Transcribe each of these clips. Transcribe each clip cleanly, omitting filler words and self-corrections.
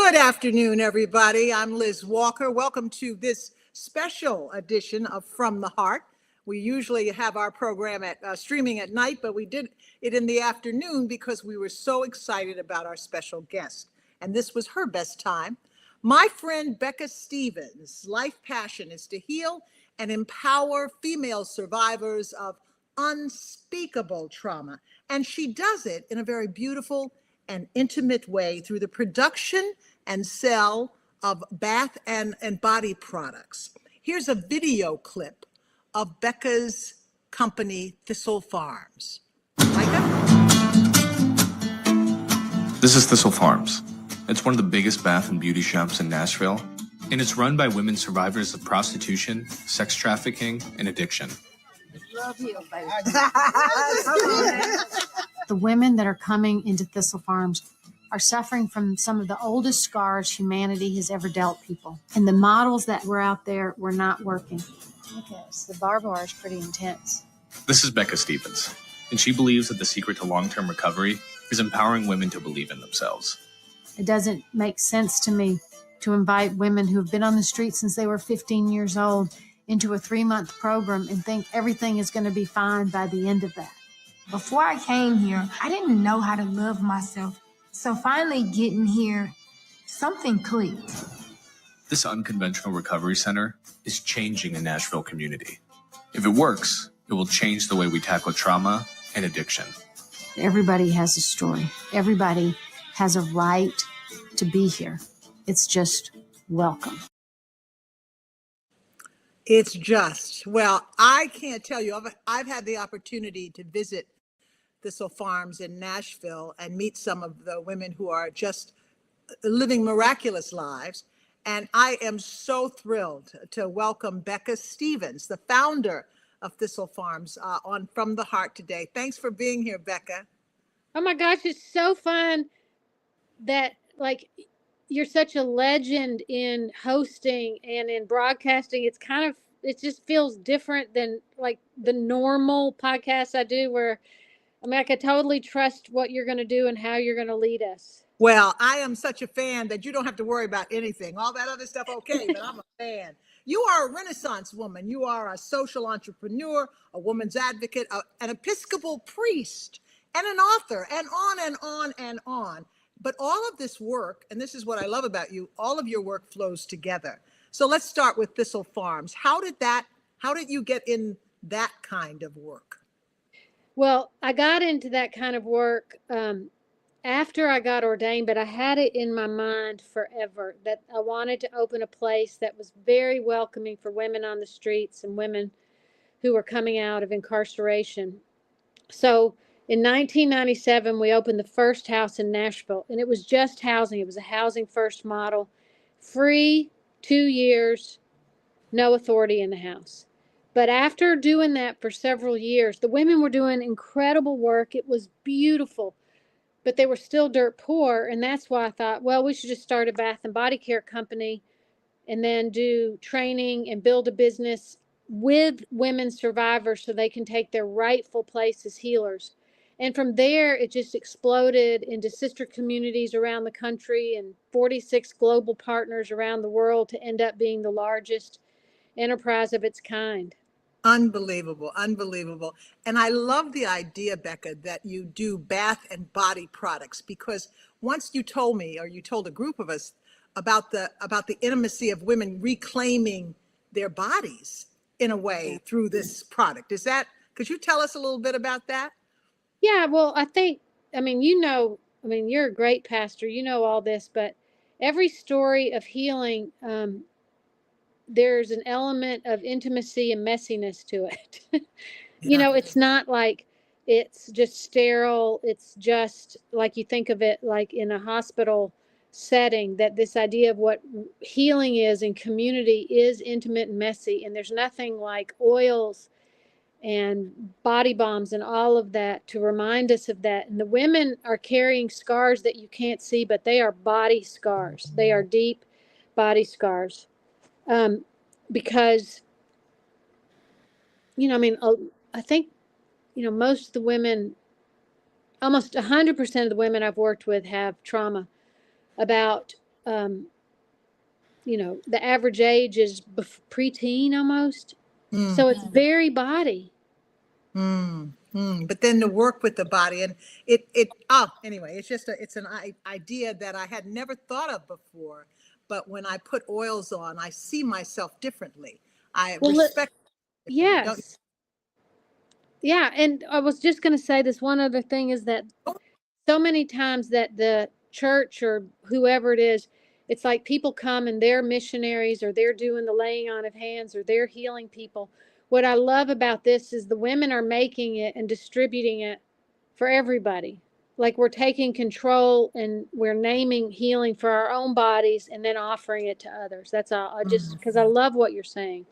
Good afternoon, everybody. I'm Liz Walker. Welcome to this special edition of From the Heart. We usually have our program at streaming at night, but we did it in the afternoon because we were so excited about our special guest. And this was her best time. My friend Becca Stevens' life passion is to heal and empower female survivors of unspeakable trauma. And she does it in a very beautiful and intimate way through the production and sale of bath and body products. Here's a video clip of Becca's company, Thistle Farms. Micah? This is Thistle Farms. It's one of the biggest bath and beauty shops in Nashville, and it's run by women survivors of prostitution, sex trafficking, and addiction. Love you, baby. The women that are coming into Thistle Farms are suffering from some of the oldest scars humanity has ever dealt people. And the models that were out there were not working. Look at this. The barbed wire is pretty intense. This is Becca Stevens, and she believes that the secret to long-term recovery is empowering women to believe in themselves. It doesn't make sense to me to invite women who have been on the street since they were 15 years old into a 3-month program and think everything is going to be fine by the end of that. Before I came here, I didn't know how to love myself. So finally getting here, something clicked. This unconventional recovery center is changing the Nashville community. If it works, it will change the way we tackle trauma and addiction. Everybody has a story. Everybody has a right to be here. It's just welcome. It's just, well, I can't tell you. I've had the opportunity to visit Thistle Farms in Nashville and meet some of the women who are just living miraculous lives. And I am so thrilled to welcome Becca Stevens, the founder of Thistle Farms, on From the Heart today. Thanks for being here, Becca. Oh my gosh, it's so fun that you're such a legend in hosting and in broadcasting. It just feels different than like the normal podcasts I do where I could totally trust what you're going to do and how you're going to lead us. Well, I am such a fan that you don't have to worry about anything. All that other stuff, okay, but I'm a fan. You are a Renaissance woman. You are a social entrepreneur, a woman's advocate, an Episcopal priest, and an author, and on and on and on. But all of this work, and this is what I love about you, all of your work flows together. So let's start with Thistle Farms. How did you get in that kind of work? Well, I got into that kind of work after I got ordained, but I had it in my mind forever that I wanted to open a place that was very welcoming for women on the streets and women who were coming out of incarceration. So in 1997, we opened the first house in Nashville, and it was just housing. It was a housing first model, free 2 years, no authority in the house. But after doing that for several years, the women were doing incredible work. It was beautiful, but they were still dirt poor. And that's why I thought, well, we should just start a bath and body care company and then do training and build a business with women survivors so they can take their rightful place as healers. And from there, it just exploded into sister communities around the country and 46 global partners around the world to end up being the largest enterprise of its kind. Unbelievable, unbelievable. And I love the idea, Becca, that you do bath and body products, because once you told me, or you told a group of us about the intimacy of women reclaiming their bodies in a way through this product. Could you tell us a little bit about that? Yeah, well, you're a great pastor, you know all this, but every story of healing, there's an element of intimacy and messiness to it. It's not like it's just sterile. It's just like you think of it like in a hospital setting, that this idea of what healing is in community is intimate and messy. And there's nothing like oils and body bombs and all of that to remind us of that. And the women are carrying scars that you can't see, but they are body scars. They are deep body scars. Because, I think, most of the women, almost 100% of the women I've worked with have trauma about the average age is preteen almost. So it's very body. But then to work with the body and anyway, it's just it's an idea that I had never thought of before. But when I put oils on, I see myself differently. I Well, respect it differently, don't you? yes. Yeah. And I was just going to say this one other thing is that so many times that the church or whoever it is, it's like people come and they're missionaries or they're doing the laying on of hands or they're healing people. What I love about this is the women are making it and distributing it for everybody. Like we're taking control and we're naming healing for our own bodies and then offering it to others. That's all. I just, because I love what you're saying.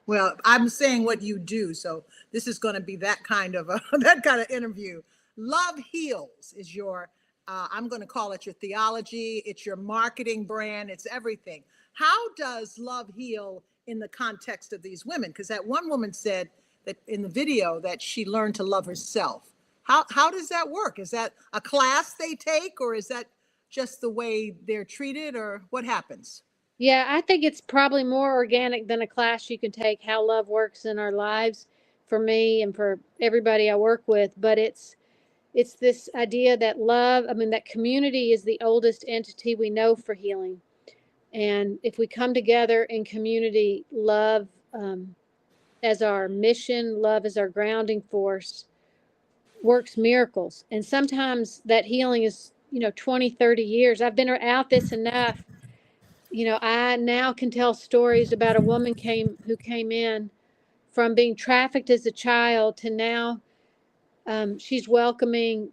Well, I'm saying what you do, so this is going to be that kind of that kind of interview. Love Heals is your I'm going to call it your theology, it's your marketing brand, it's everything. How does love heal in the context of these women? Because that one woman said that in the video that she learned to love herself. How does that work? Is that a class they take, or is that just the way they're treated, or what happens? Yeah, I think it's probably more organic than a class you can take how love works in our lives for me and for everybody I work with. But it's this idea that love, I mean, that community is the oldest entity we know for healing. And if we come together in community, love as our mission, love as our grounding force, works miracles. And sometimes that healing is, 20, 30 years. I've been out this enough. I now can tell stories about a woman who came in from being trafficked as a child to now she's welcoming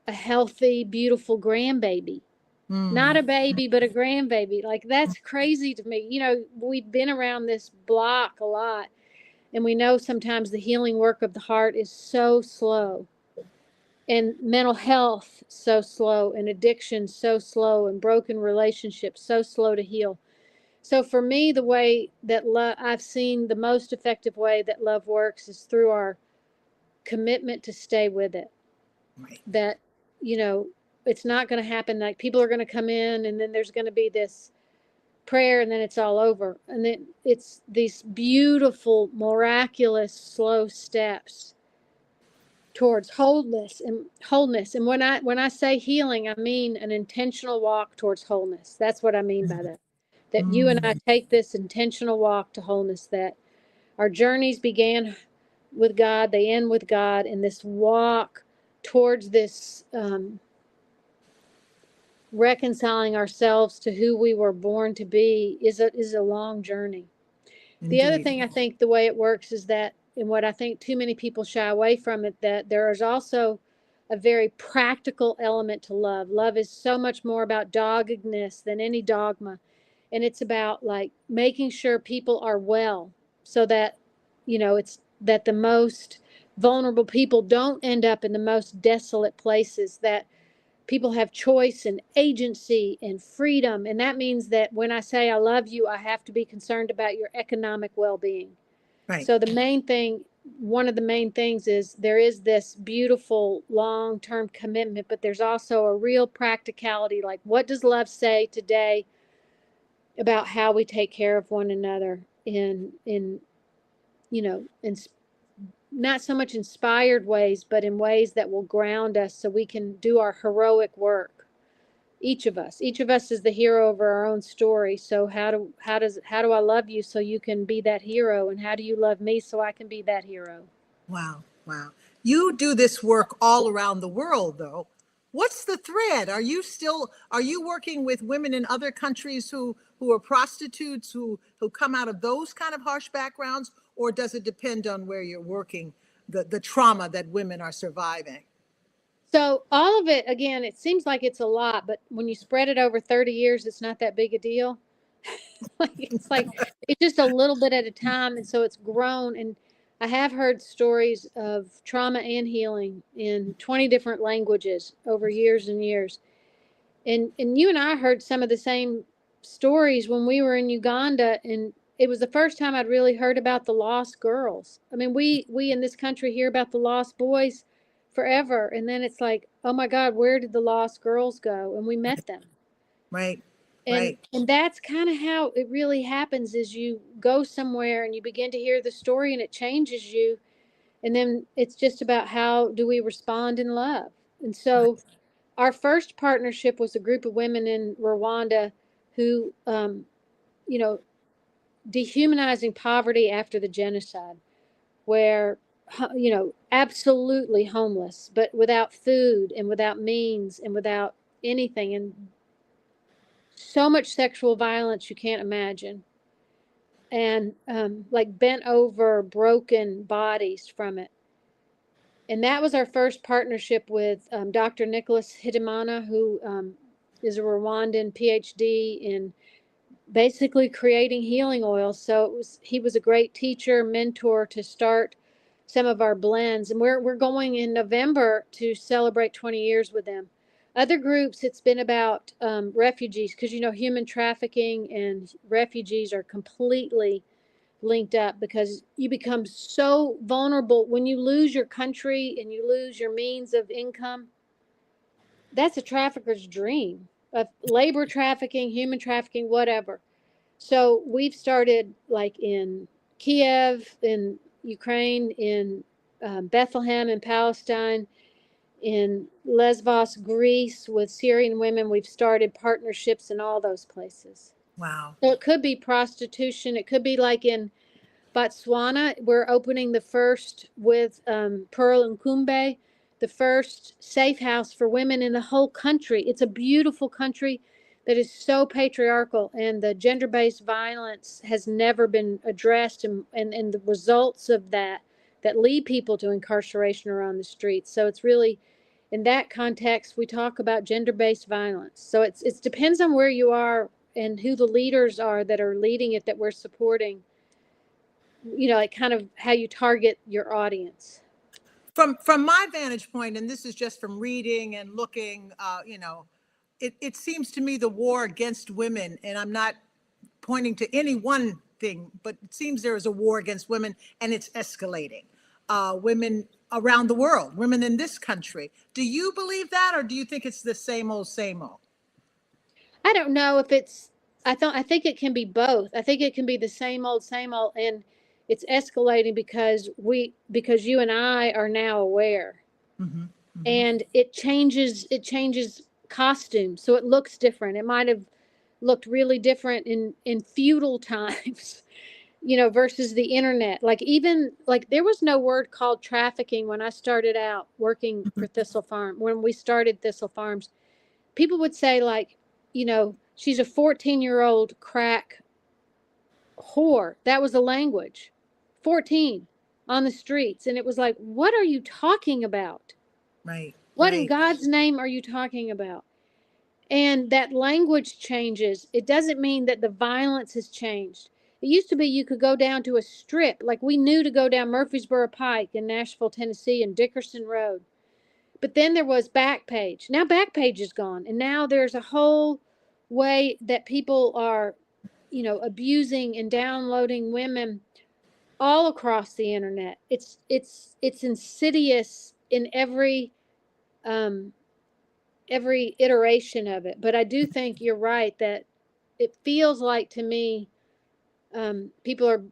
a healthy, beautiful grandbaby. Not a baby, but a grandbaby. Like, that's crazy to me. We've been around this block a lot, and we know sometimes the healing work of the heart is so slow, and mental health so slow, and addiction so slow, and broken relationships so slow to heal. So for me, the way that I've seen the most effective way that love works is through our commitment to stay with it. Right. That, it's not going to happen. Like, people are going to come in and then there's going to be this prayer and then it's all over. And then it's these beautiful, miraculous, slow steps towards wholeness. And when I say healing, I mean an intentional walk towards wholeness. That's what I mean by that. That you and I take this intentional walk to wholeness, that our journeys began with God, they end with God, and this walk towards this reconciling ourselves to who we were born to be is a long journey. The other Indeed. thing I think the way it works is that, and what I think too many people shy away from it, that there is also a very practical element to love. Love is so much more about doggedness than any dogma. And it's about like making sure people are well so that, it's that the most vulnerable people don't end up in the most desolate places, that people have choice and agency and freedom. And that means that when I say I love you, I have to be concerned about your economic well-being. Right. So one of the main things is there is this beautiful long-term commitment, but there's also a real practicality. Like, what does love say today about how we take care of one another in not so much inspired ways, but in ways that will ground us so we can do our heroic work. Each of us is the hero of our own story. So how do I love you so you can be that hero? And how do you love me so I can be that hero? Wow. Wow. You do this work all around the world, though. What's the thread? Are you working with women in other countries who are prostitutes, who come out of those kind of harsh backgrounds, or does it depend on where you're working, the trauma that women are surviving? So all of it, again, it seems like it's a lot, but when you spread it over 30 years, it's not that big a deal. It's just a little bit at a time. And so it's grown. And I have heard stories of trauma and healing in 20 different languages over years and years. And you and I heard some of the same stories when we were in Uganda, and it was the first time I'd really heard about the lost girls. I mean, we in this country hear about the lost boys forever, and then it's like, oh my God, where did the lost girls go? And we met them. Right. Right. And that's kind of how it really happens is you go somewhere and you begin to hear the story and it changes you. And then it's just about how do we respond in love. And so our first partnership was a group of women in Rwanda who, you know, dehumanizing poverty after the genocide, where, you know, absolutely homeless, but without food and without means and without anything. And so much sexual violence you can't imagine. And like bent over, broken bodies from it. And that was our first partnership with Dr. Nicholas Hidimana, who is a Rwandan PhD in basically creating healing oils. So he was a great teacher, mentor to start some of our blends. And we're going in November to celebrate 20 years with them. Other groups, it's been about refugees, because, you know, human trafficking and refugees are completely linked up, because you become so vulnerable when you lose your country and you lose your means of income. That's a trafficker's dream of labor trafficking, human trafficking, whatever. So we've started like in Kiev, in Ukraine, in Bethlehem, in Palestine, in Lesbos, Greece, with Syrian women. We've started partnerships in all those places. Wow. So it could be prostitution. It could be like in Botswana, we're opening the first with Pearl and Kumbe, the first safe house for women in the whole country. It's a beautiful country that is so patriarchal, and the gender-based violence has never been addressed, and the results of that lead people to incarceration are on the streets. So it's really, in that context, we talk about gender-based violence. So it depends on where you are and who the leaders are that are leading it, that we're supporting, you know, like kind of how you target your audience. From my vantage point, and this is just from reading and looking, you know, it seems to me the war against women, and I'm not pointing to any one thing, but it seems there is a war against women and it's escalating. Women around the world, women in this country. Do you believe that, or do you think it's the same old, same old? I don't know if it's, I think it can be both. I think it can be the same old, and it's escalating because you and I are now aware. Mm-hmm, mm-hmm. And it changes costumes, so it looks different. It might have looked really different in feudal times, you know, versus the internet. Like, even like there was no word called trafficking when I started out working for Thistle Farm. When we started Thistle Farms, people would say, like, you know, she's a 14-year-old crack whore. That was the language. 14 on the streets. And it was like, what are you talking about? Right, What in right. God's name are you talking about? And that language changes. It doesn't mean that the violence has changed. It used to be you could go down to a strip, like we knew to go down Murfreesboro Pike in Nashville, Tennessee, and Dickerson Road. But then there was Backpage. Now Backpage is gone. And now there's a whole way that people are, you know, abusing and downloading women all across the internet. It's insidious in um every iteration of it. But I do think you're right that it feels like to me people are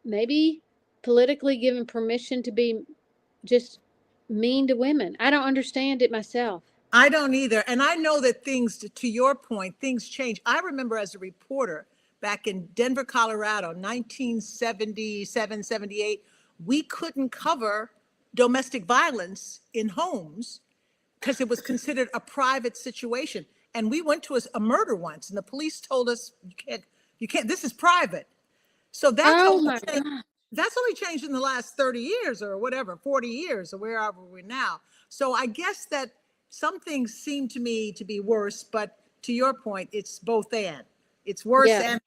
maybe politically given permission to be just mean to women. I don't understand it myself. I don't either. And I know that things, to your point, things change. I remember as a reporter back in Denver, Colorado, 1977, 78, we couldn't cover domestic violence in homes because it was considered a private situation. And we went to a murder once, and the police told us, you can't, this is private. So Oh my God. that's only changed in the last 30 years or whatever, 40 years or wherever we're now. So I guess that some things seem to me to be worse, but to your point, it's both and. It's worse Yeah. and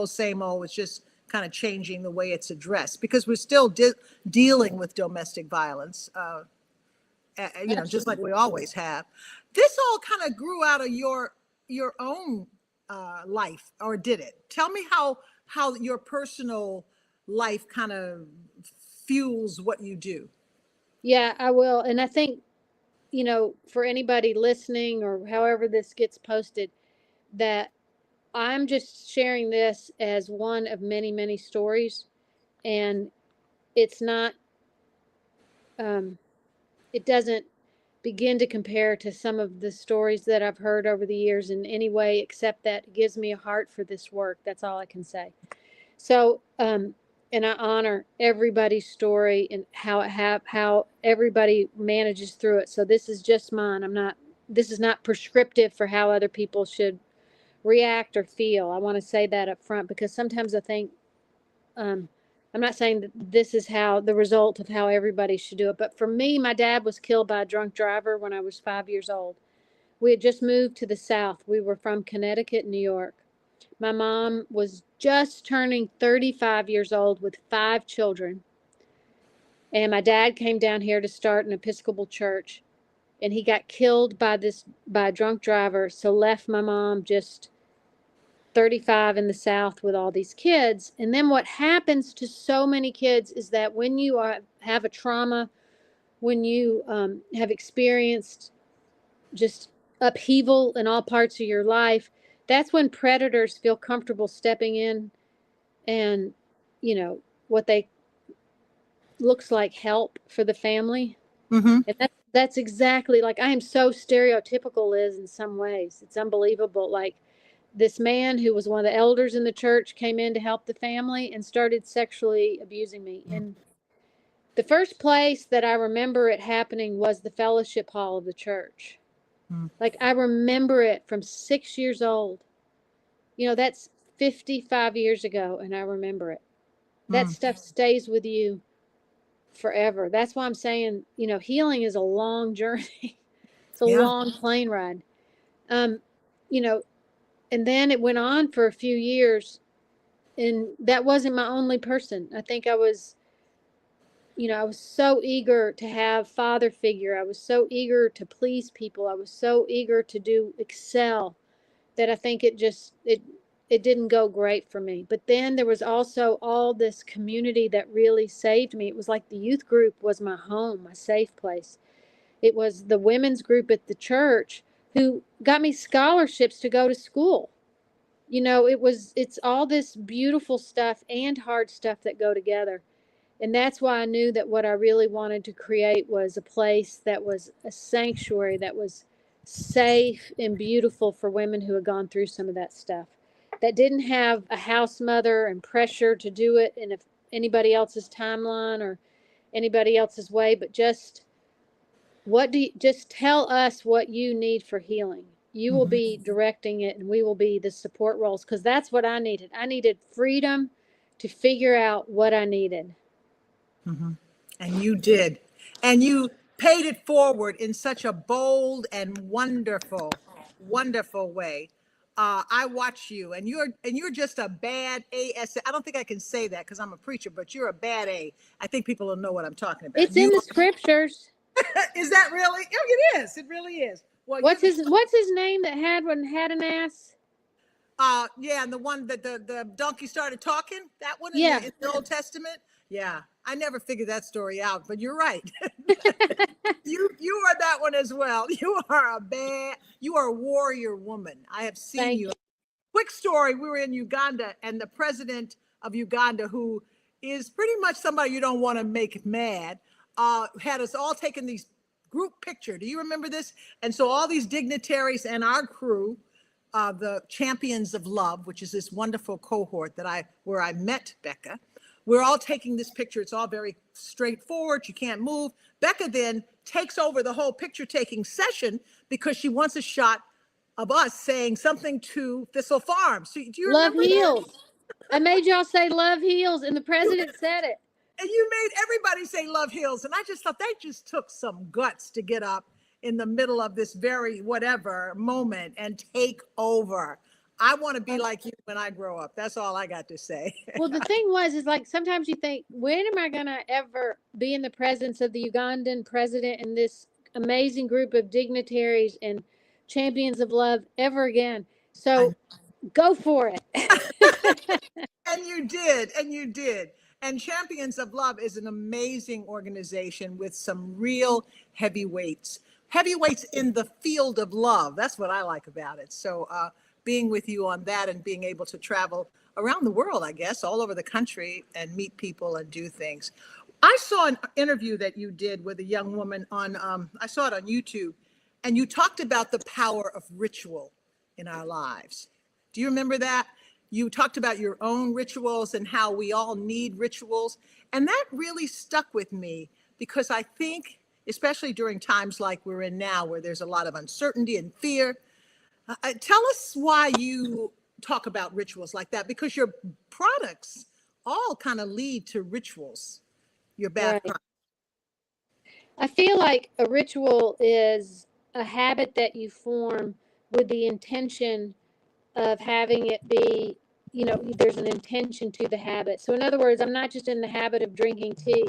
same old. It's just kind of changing the way it's addressed because we're still dealing with domestic violence, you know, just like we always have. This all kind of grew out of your own life, or did it? Tell me how your personal life kind of fuels what you do. Yeah, I will. And I think, you know, for anybody listening or however this gets posted, that I'm just sharing this as one of many, many stories, and it's not, it doesn't begin to compare to some of the stories that I've heard over the years in any way, except that it gives me a heart for this work. That's all I can say. So, and I honor everybody's story and how everybody manages through it. So this is just mine. This is not prescriptive for how other people should react or feel. I want to say that up front, because sometimes I think, I'm not saying that this is how the result of how everybody should do it, but for me, my dad was killed by a drunk driver when I was 5 years old. We had just moved to the South. We were from Connecticut, New York. My mom was just turning 35 years old with 5 children. And my dad came down here to start an Episcopal church, and he got killed by a drunk driver, so left my mom just 35 in the South with all these kids. And then what happens to so many kids is that when you have a trauma, when you have experienced just upheaval in all parts of your life, that's when predators feel comfortable stepping in and, what they looks like help for the family. Mm-hmm. And that's exactly, like, I am so stereotypical, Liz, in some ways. It's unbelievable. Like, this man who was one of the elders in the church came in to help the family and started sexually abusing me. And the first place that I remember it happening was the fellowship hall of the church. Like, I remember it from 6 years old. That's 55 years ago, and I remember it. That stuff stays with you forever. That's why I'm saying, healing is a long journey. It's a Yeah. long plane ride. You know, and then it went on for a few years, and that wasn't my only person. I think I was so eager to have father figure. I was so eager to please people. I was so eager to excel, that I think it didn't go great for me. But then there was also all this community that really saved me. It was like the youth group was my home, my safe place. It was the women's group at the church who got me scholarships to go to school. It's all this beautiful stuff and hard stuff that go together. And that's why I knew that what I really wanted to create was a place that was a sanctuary, that was safe and beautiful for women who had gone through some of that stuff, that didn't have a house mother and pressure to do it in anybody else's timeline or anybody else's way, but just just tell us what you need for healing. You will be directing it, and we will be the support roles, because that's what I needed. I needed freedom to figure out what I needed. And you did. And you paid it forward in such a bold and wonderful, wonderful way. I watch you, and you're just a bad AS. I don't think I can say that because I'm a preacher, but you're a bad A. I think people will know what I'm talking about. It's in the scriptures. Is that really? Oh, it is. It really is. Well, What's his name that had an ass? Yeah, and the one that the donkey started talking, that one Yeah. in the Old Testament. Yeah, I never figured that story out, but you're right. you are that one as well. You are a warrior woman. I have seen Thank you. Quick story: we were in Uganda, and the president of Uganda, who is pretty much somebody you don't want to make mad, had us all taking these group picture. Do you remember this? And so all these dignitaries and our crew, the Champions of Love, which is this wonderful cohort where I met Becca. We're all taking this picture. It's all very straightforward. You can't move. Becca then takes over the whole picture taking session because she wants a shot of us saying something to Thistle Farms. So, do you Love remember that? heals. I made y'all say love heals, and the president said it. And you made everybody say love heals. And I just thought they just took some guts to get up in the middle of this very whatever moment and take over. I want to be like you when I grow up. That's all I got to say. Well, the thing is like, sometimes you think, when am I going to ever be in the presence of the Ugandan president and this amazing group of dignitaries and champions of love ever again? So go for it. And you did, and you did. And Champions of Love is an amazing organization with some real heavyweights in the field of love. That's what I like about it. So being with you on that and being able to travel around the world, I guess, all over the country and meet people and do things. I saw an interview that you did with a young woman on, I saw it on YouTube, and you talked about the power of ritual in our lives. Do you remember that? You talked about your own rituals and how we all need rituals. And that really stuck with me because I think, especially during times like we're in now, where there's a lot of uncertainty and fear, tell us why you talk about rituals like that, because your products all kind of lead to rituals, your bath Right. products. I feel like a ritual is a habit that you form with the intention of having it be, there's an intention to the habit. So, in other words, I'm not just in the habit of drinking tea,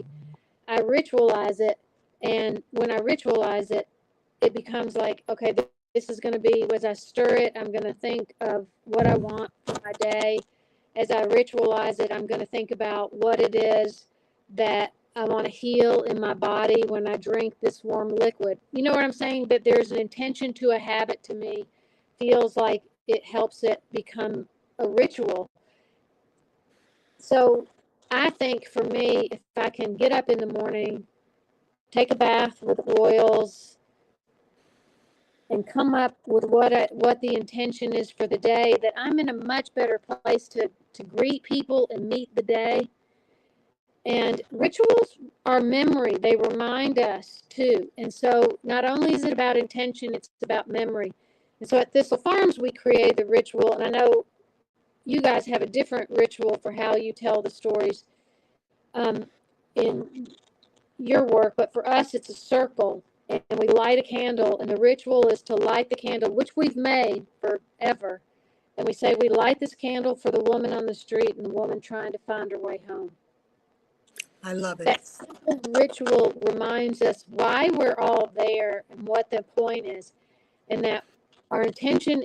I ritualize it. And when I ritualize it, it becomes like, okay, this is going to be, as I stir it, I'm going to think of what I want for my day. As I ritualize it, I'm going to think about what it is that I want to heal in my body when I drink this warm liquid. You know what I'm saying? That there's an intention to a habit to me. Feels like it helps it become a ritual. So I think for me, if I can get up in the morning, take a bath with oils, and come up with what the intention is for the day, that I'm in a much better place to greet people and meet the day. And rituals are memory. They remind us too. And so not only is it about intention, it's about memory. And so at Thistle Farms, we create the ritual. And I know you guys have a different ritual for how you tell the stories in your work, but for us, it's a circle. And we light a candle. And the ritual is to light the candle, which we've made forever. And we say, we light this candle for the woman on the street and the woman trying to find her way home. I love it. That simple ritual reminds us why we're all there and what the point is, and that our intention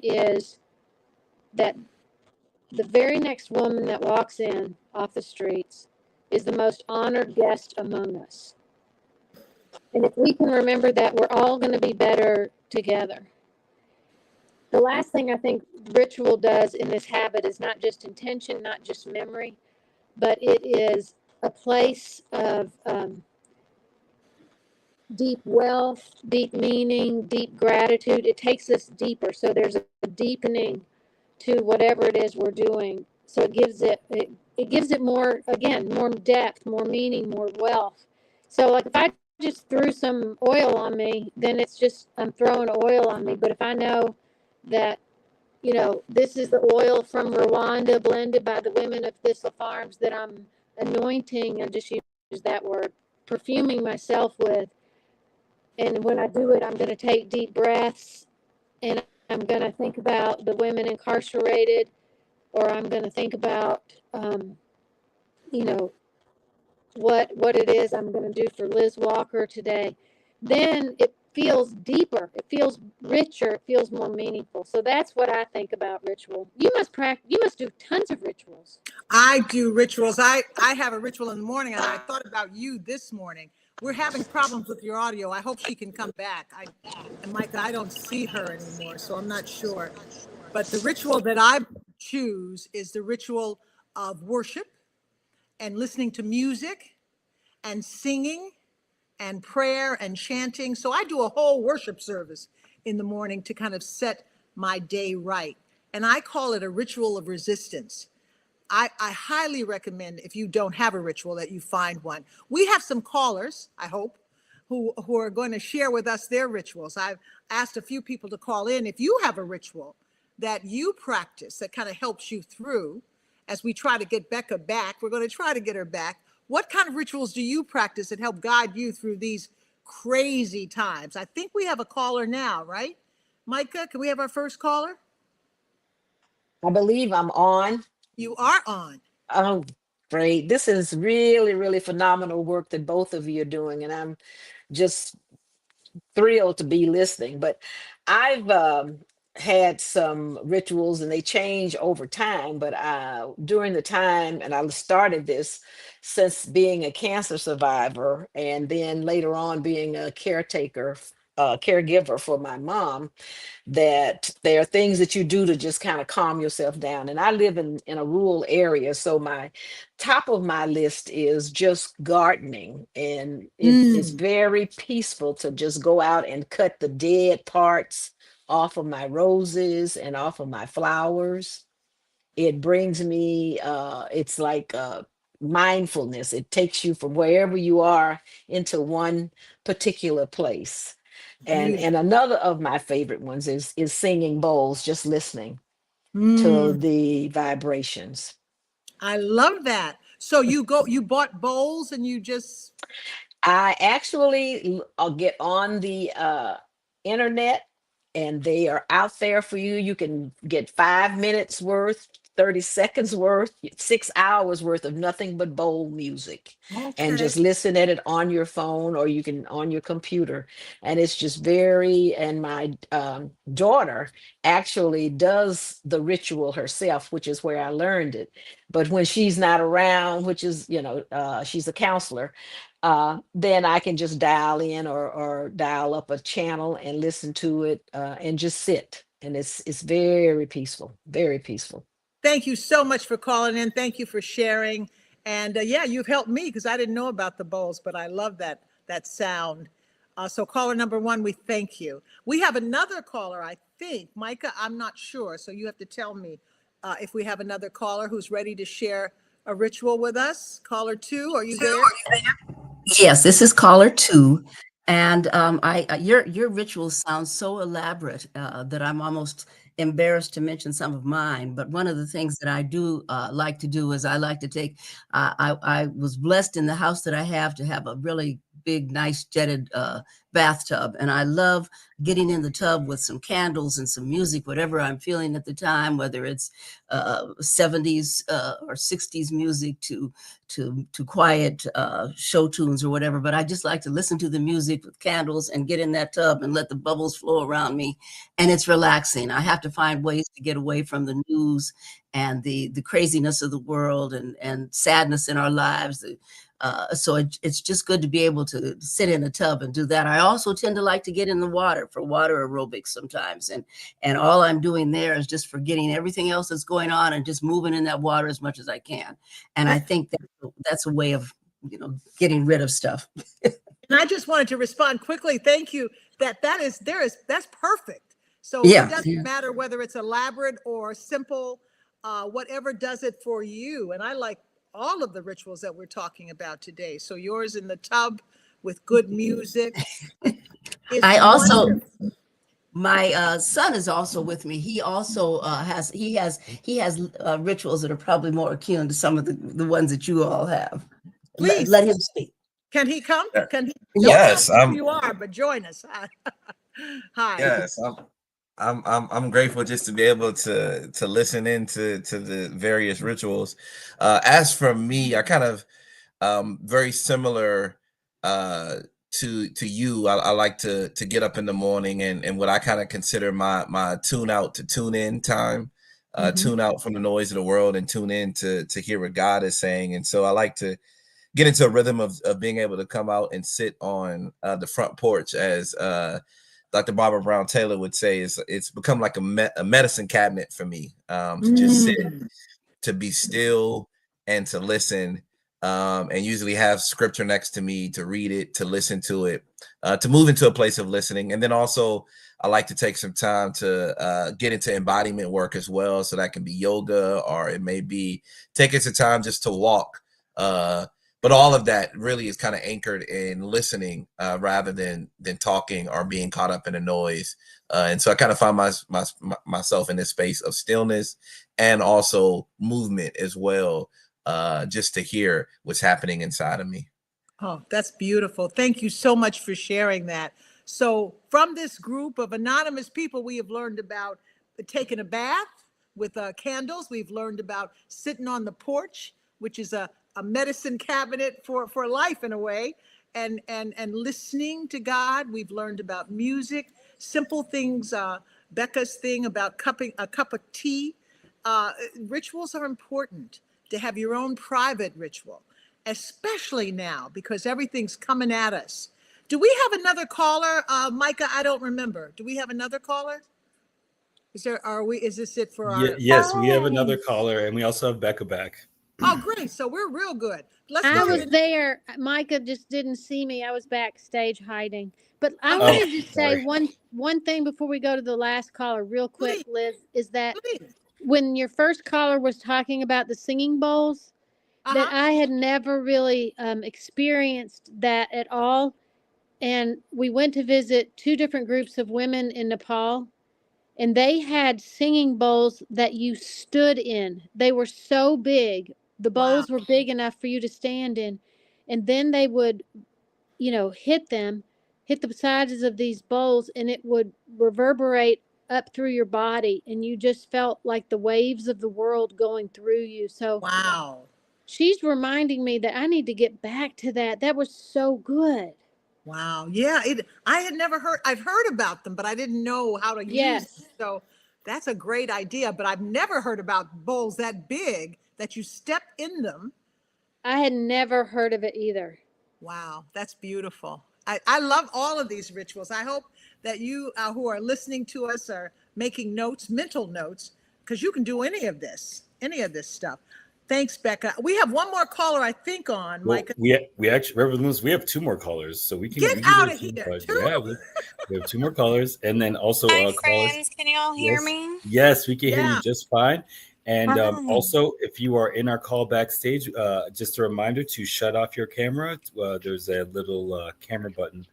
is that the very next woman that walks in off the streets is the most honored guest among us. And if we can remember that, we're all going to be better together. The last thing I think ritual does in this habit is not just intention, not just memory, but it is a place of deep wealth, deep meaning, deep gratitude. It takes us deeper. So there's a deepening to whatever it is we're doing. So it gives it more, again, more depth, more meaning, more wealth. So like if I just threw some oil on me, then it's just I'm throwing oil on me. But if I know that this is the oil from Rwanda blended by the women of Thistle Farms that I'm anointing, I just use that word, perfuming myself with. And when I do it, I'm going to take deep breaths and I'm going to think about the women incarcerated, or I'm going to think about, you know, what it is I'm going to do for Liz Walker today. Then it feels deeper, it feels richer, it feels more meaningful. So that's what I think about ritual. You must do tons of rituals. I do rituals. I have a ritual in the morning, and I thought about you this morning. We're having problems with your audio. I hope she can come back. And Micah, I don't see her anymore, so I'm not sure. But the ritual that I choose is the ritual of worship and listening to music and singing and prayer and chanting. So I do a whole worship service in the morning to kind of set my day right. And I call it a ritual of resistance. I highly recommend, if you don't have a ritual, that you find one. We have some callers, I hope, who are going to share with us their rituals. I've asked a few people to call in. If you have a ritual that you practice that kind of helps you through, as we try to get Becca back, we're going to try to get her back. What kind of rituals do you practice that help guide you through these crazy times? I think we have a caller now, right? Micah, can we have our first caller? I believe I'm on. You are on. Oh, great. This is really, really phenomenal work that both of you are doing. And I'm just thrilled to be listening. But I've had some rituals and they change over time. But during the time, and I started this since being a cancer survivor and then later on being a caretaker caregiver for my mom, that there are things that you do to just kind of calm yourself down. And I live in a rural area, so my top of my list is just gardening. And it's Mm, very peaceful to just go out and cut the dead parts off of my roses and off of my flowers. It brings me it's like mindfulness. It takes you from wherever you are into one particular place. And beautiful. another of my favorite ones is singing bowls, just listening to Mm, the vibrations. I love that. So you bought bowls and you just, I actually I'll get on the internet, and they are out there for you. You can get 5 minutes worth, 30 seconds worth, 6 hours worth of nothing but bowl music, and okay. just listen at it on your phone, or you can on your computer. And it's just very, and my daughter actually does the ritual herself, which is where I learned it. But when she's not around, which is, she's a counselor, then I can just dial in or dial up a channel and listen to it, and just sit. And it's very peaceful, very peaceful. Thank you so much for calling in. Thank you for sharing. And yeah, you've helped me because I didn't know about the bowls, but I love that sound. So caller number one, we thank you. We have another caller, I think. Micah, I'm not sure. So you have to tell me if we have another caller who's ready to share a ritual with us. Caller two, are you there? Yes, this is caller two, and your rituals sound so elaborate that I'm almost embarrassed to mention some of mine. But one of the things that I do like to do is I like to take. I was blessed in the house that I have to have a really big, nice jetted bathtub, and I love getting in the tub with some candles and some music, whatever I'm feeling at the time, whether it's 70s or 60s music to quiet show tunes or whatever. But I just like to listen to the music with candles and get in that tub and let the bubbles flow around me, and it's relaxing. I have to find ways to get away from the news and the craziness of the world and sadness in our lives. So it's just good to be able to sit in a tub and do that. I also tend to like to get in the water for water aerobics sometimes, and all I'm doing there is just forgetting everything else that's going on and just moving in that water as much as I can. And I think that's a way of getting rid of stuff. And I just wanted to respond quickly. Thank you. That's perfect. So it Yeah, doesn't matter whether it's elaborate or simple, whatever does it for you. And I like all of the rituals that we're talking about today. So yours in the tub with good music is I also wonderful. my son is also with me. He also has rituals that are probably more akin to some of the ones that you all have. Please, Let him speak. can he come? Yeah. Can he? Don't tell Yes, me who you are, but join us. Hi. yes, I'm grateful just to be able to listen to the various rituals. As for me, I kind of very similar to you. I like to get up in the morning and what I kind of consider my tune out to tune in time. Mhm. Tune out from the noise of the world and tune in to hear what God is saying. And so I like to get into a rhythm of being able to come out and sit on the front porch, as Dr. Barbara Brown Taylor would say. It's become like a medicine cabinet for me, to just sit, Mm. to be still, and to listen, and usually have scripture next to me to read it, to listen to it, to move into a place of listening. And then also I like to take some time to get into embodiment work as well. So that can be yoga, or it may be taking some time just to walk. But all of that really is kind of anchored in listening, rather than talking or being caught up in the noise. And so I kind of find myself in this space of stillness and also movement as well, just to hear what's happening inside of me. Oh, that's beautiful. Thank you so much for sharing that. So, from this group of anonymous people, we have learned about taking a bath with candles. We've learned about sitting on the porch, which is a medicine cabinet for life in a way, and listening to God. We've learned about music, simple things. Becca's thing about cupping a cup of tea. Rituals are important to have your own private ritual, especially now because everything's coming at us. Do we have another caller? Micah, I don't remember. Do we have another caller? Is this it for our? Yes, we have Hi. another caller, and we also have Becca back. Oh, great. So we're real good. Let's I go was to, there. Micah just didn't see me. I was backstage hiding. But I okay, Oh, wanted to say sorry. one thing before we go to the last caller, real quick, please, Liz, is that please. when your first caller was talking about the singing bowls, that Uh-huh. I had never really experienced that at all. And we went to visit two different groups of women in Nepal, and they had singing bowls that you stood in. They were so big. The Wow. bowls were big enough for you to stand in. And then they would, hit the sides of these bowls, and it would reverberate up through your body. And you just felt like the waves of the world going through you. So Wow. she's reminding me that I need to get back to that. That was so good. Wow. Yeah, I had never heard, I've heard about them, but I didn't know how to use them. Yes. So that's a great idea, but I've never heard about bowls that big that you step in them. I had never heard of it either. Wow, that's beautiful. I love all of these rituals. I hope that you who are listening to us are making notes, mental notes, because you can do any of this stuff. Thanks, Becca. We have one more caller, I think, on, Well, Micah. we actually, Reverend Lewis, we have two more callers, so Get we can out do of two more here. callers. Two? Yeah, we have two more callers, and then also Hi, callers. friends. Can you all hear Yes, me? yes, we can hear you Yeah. just fine. And Hi. also, if you are in our call backstage, just a reminder to shut off your camera. There's a little camera button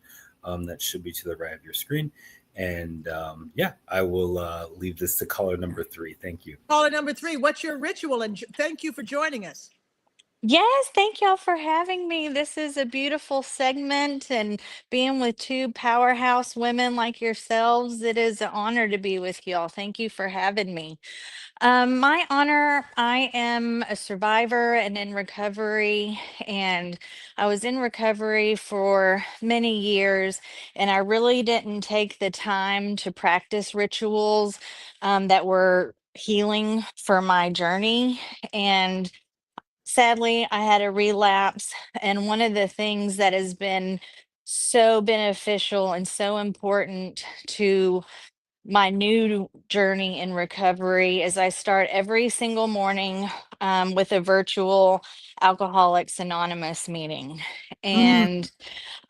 that should be to the right of your screen. And yeah, I will leave this to caller number 3. Thank you. Caller number 3, what's your ritual? And thank you for joining us. Yes, thank y'all for having me. This is a beautiful segment, and being with two powerhouse women like yourselves, it is an honor to be with y'all. Thank you for having me. My honor, I am a survivor and in recovery, and I was in recovery for many years, and I really didn't take the time to practice rituals that were healing for my journey. And sadly, I had a relapse, and one of the things that has been so beneficial and so important to my new journey in recovery is I start every single morning with a virtual Alcoholics Anonymous meeting. Mm, And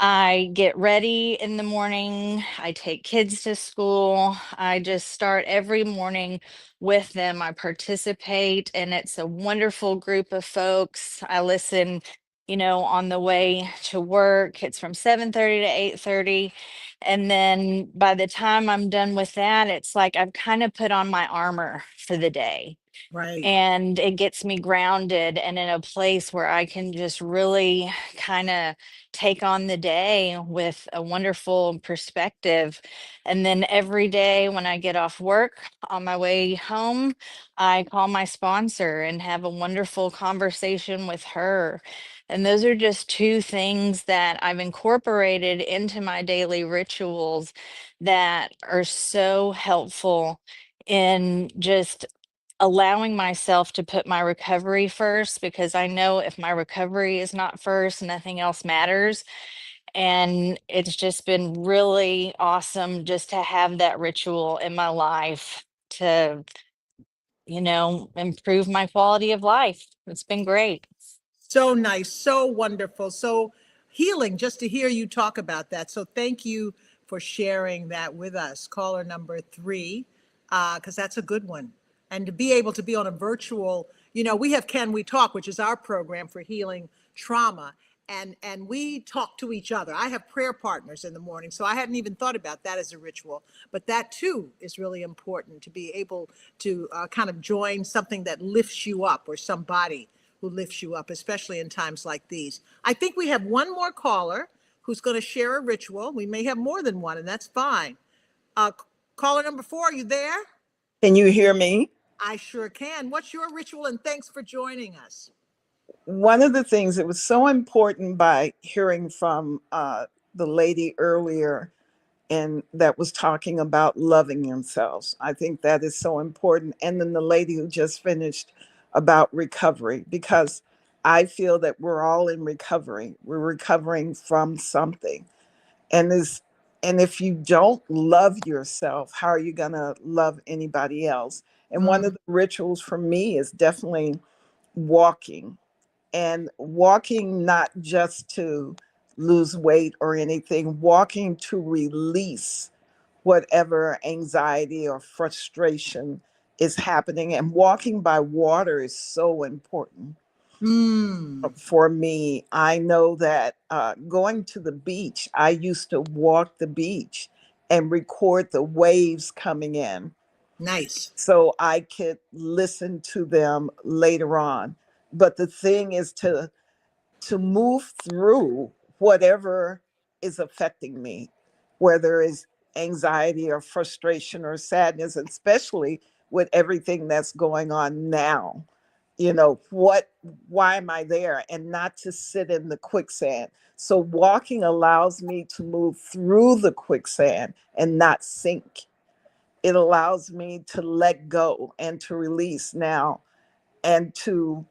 I get ready in the morning. I take kids to school. I just start every morning with them. I participate, and it's a wonderful group of folks. I listen, on the way to work. It's from 7:30 to 8:30. And then by the time I'm done with that, it's like I've kind of put on my armor for the day, right. and it gets me grounded and in a place where I can just really kind of take on the day with a wonderful perspective. And then every day when I get off work on my way home, I call my sponsor and have a wonderful conversation with her. And those are just two things that I've incorporated into my daily rituals that are so helpful in just allowing myself to put my recovery first, because I know if my recovery is not first, nothing else matters. And it's just been really awesome just to have that ritual in my life to, improve my quality of life. It's been great. So nice, so wonderful, so healing just to hear you talk about that. So thank you for sharing that with us. Caller number 3, because that's a good one. And to be able to be on a virtual, we have Can We Talk, which is our program for healing trauma. And we talk to each other. I have prayer partners in the morning, so I hadn't even thought about that as a ritual. But that too is really important, to be able to kind of join something that lifts you up, or somebody who lifts you up, especially in times like these. I think we have one more caller who's going to share a ritual. We may have more than one, and that's fine. Uh, Caller number 4, are you there? Can you hear me? I sure can. What's your ritual? And thanks for joining us. One of the things that was so important by hearing from the lady earlier, and that was talking about loving themselves. I think that is so important. And then the lady who just finished about recovery, because I feel that we're all in recovery. We're recovering from something. And this, and if you don't love yourself, how are you going to love anybody else? And one of the rituals for me is definitely walking, and walking not just to lose weight or anything, walking to release whatever anxiety or frustration is happening. And walking by water is so important Mm. for me. I know that going to the beach, I used to walk the beach and record the waves coming in Nice. so I could listen to them later on. But the thing is to move through whatever is affecting me, whether it's anxiety or frustration or sadness, especially with everything that's going on now. Why am I there? And not to sit in the quicksand. So walking allows me to move through the quicksand and not sink. It allows me to let go and to release now, and to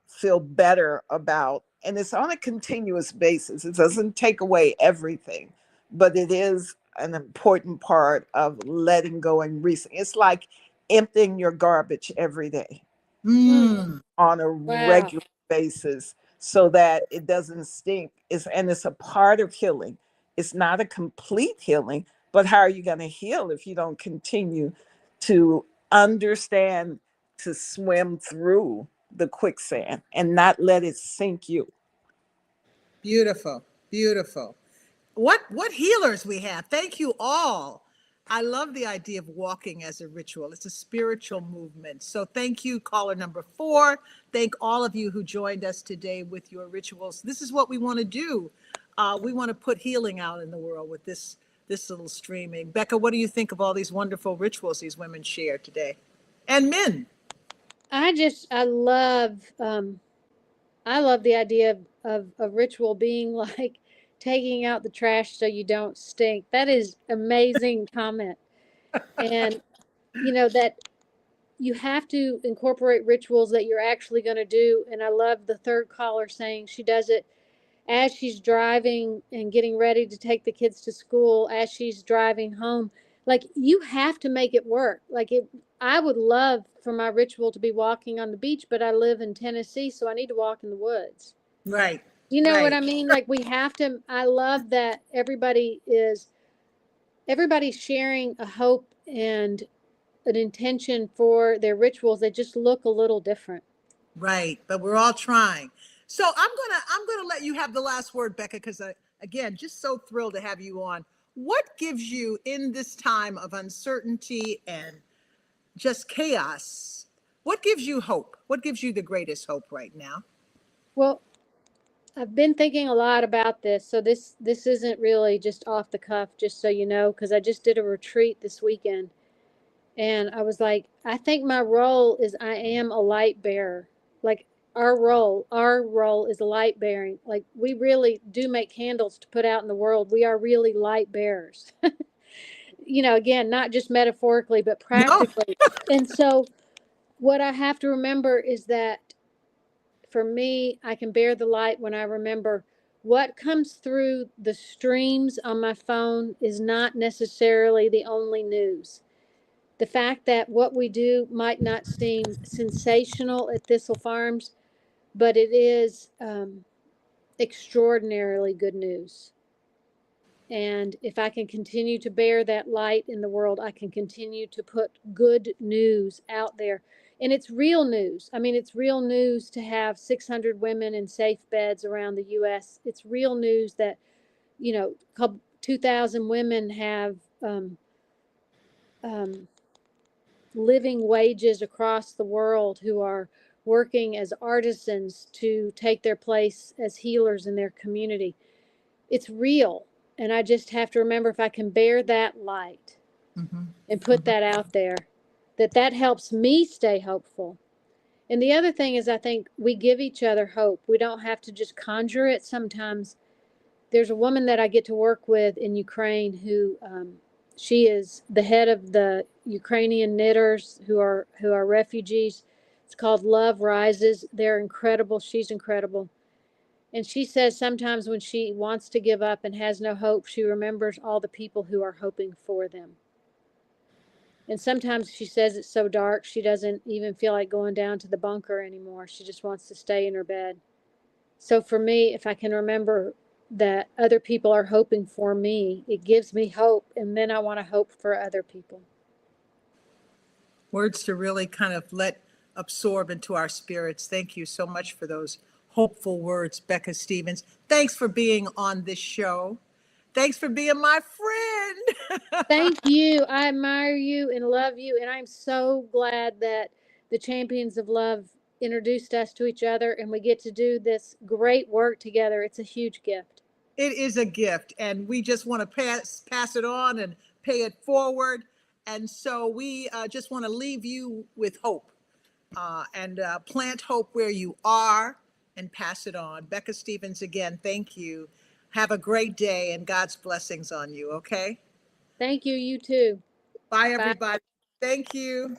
feel better about. And it's on a continuous basis. It doesn't take away everything, but it is an important part of letting go and releasing. It's like emptying your garbage every day Mm. on a Wow. regular basis so that it doesn't stink. And it's a part of healing. It's not a complete healing, but how are you going to heal if you don't continue to understand to swim through the quicksand and not let it sink you? Beautiful. Beautiful. What healers we have. Thank you all. I love the idea of walking as a ritual. It's a spiritual movement. So thank you, caller number 4. Thank all of you who joined us today with your rituals. This is what we want to do. We want to put healing out in the world with this little streaming. Becca, what do you think of all these wonderful rituals these women share today? And men. I love the idea of a ritual being like taking out the trash so you don't stink. That is amazing comment. And that you have to incorporate rituals that you're actually going to do. And I love the third caller saying she does it as she's driving and getting ready to take the kids to school, as she's driving home. Like, you have to make it work. I would love for my ritual to be walking on the beach, but I live in Tennessee, so I need to walk in the woods. Right. You know what Right. I mean? Like, we have to. I love that everybody's sharing a hope and an intention for their rituals. They just look a little different. Right, but we're all trying. So I'm gonna let you have the last word, Becca, because again, just so thrilled to have you on. What gives you in this time of uncertainty and just chaos? What gives you hope? What gives you the greatest hope right now? Well, I've been thinking a lot about this. So this isn't really just off the cuff, just so you know, because I just did a retreat this weekend. And I was like, I think my role is I am a light bearer. Like, our role is light bearing. Like, we really do make candles to put out in the world. We are really light bearers. Again, not just metaphorically, but No. practically. And so what I have to remember is that for me, I can bear the light when I remember what comes through the streams on my phone is not necessarily the only news. The fact that what we do might not seem sensational at Thistle Farms, but it is extraordinarily good news. And if I can continue to bear that light in the world, I can continue to put good news out there. And it's real news. I mean, it's real news to have 600 women in safe beds around the U.S. It's real news that, 2,000 women have um, living wages across the world who are working as artisans to take their place as healers in their community. It's real. And I just have to remember, if I can bear that light Mhm. and put that out there, that helps me stay hopeful. And the other thing is, I think we give each other hope. We don't have to just conjure it. Sometimes there's a woman that I get to work with in Ukraine who she is the head of the Ukrainian knitters who are refugees. It's called Love Rises. They're incredible. She's incredible. And she says sometimes when she wants to give up and has no hope, she remembers all the people who are hoping for them. And sometimes she says it's so dark, she doesn't even feel like going down to the bunker anymore. She just wants to stay in her bed. So for me, if I can remember that other people are hoping for me, it gives me hope. And then I want to hope for other people. Words to really kind of let absorb into our spirits. Thank you so much for those hopeful words, Becca Stevens. Thanks for being on this show. Thanks for being my friend. Thank you. I admire you and love you. And I'm so glad that the Champions of Love introduced us to each other and we get to do this great work together. It's a huge gift. It is a gift, and we just want to pass it on and pay it forward. And so we just want to leave you with hope and plant hope where you are and pass it on. Becca Stevens, again, thank you. Have a great day and God's blessings on you, okay? Thank you. You too. Bye, Bye. everybody. Thank you.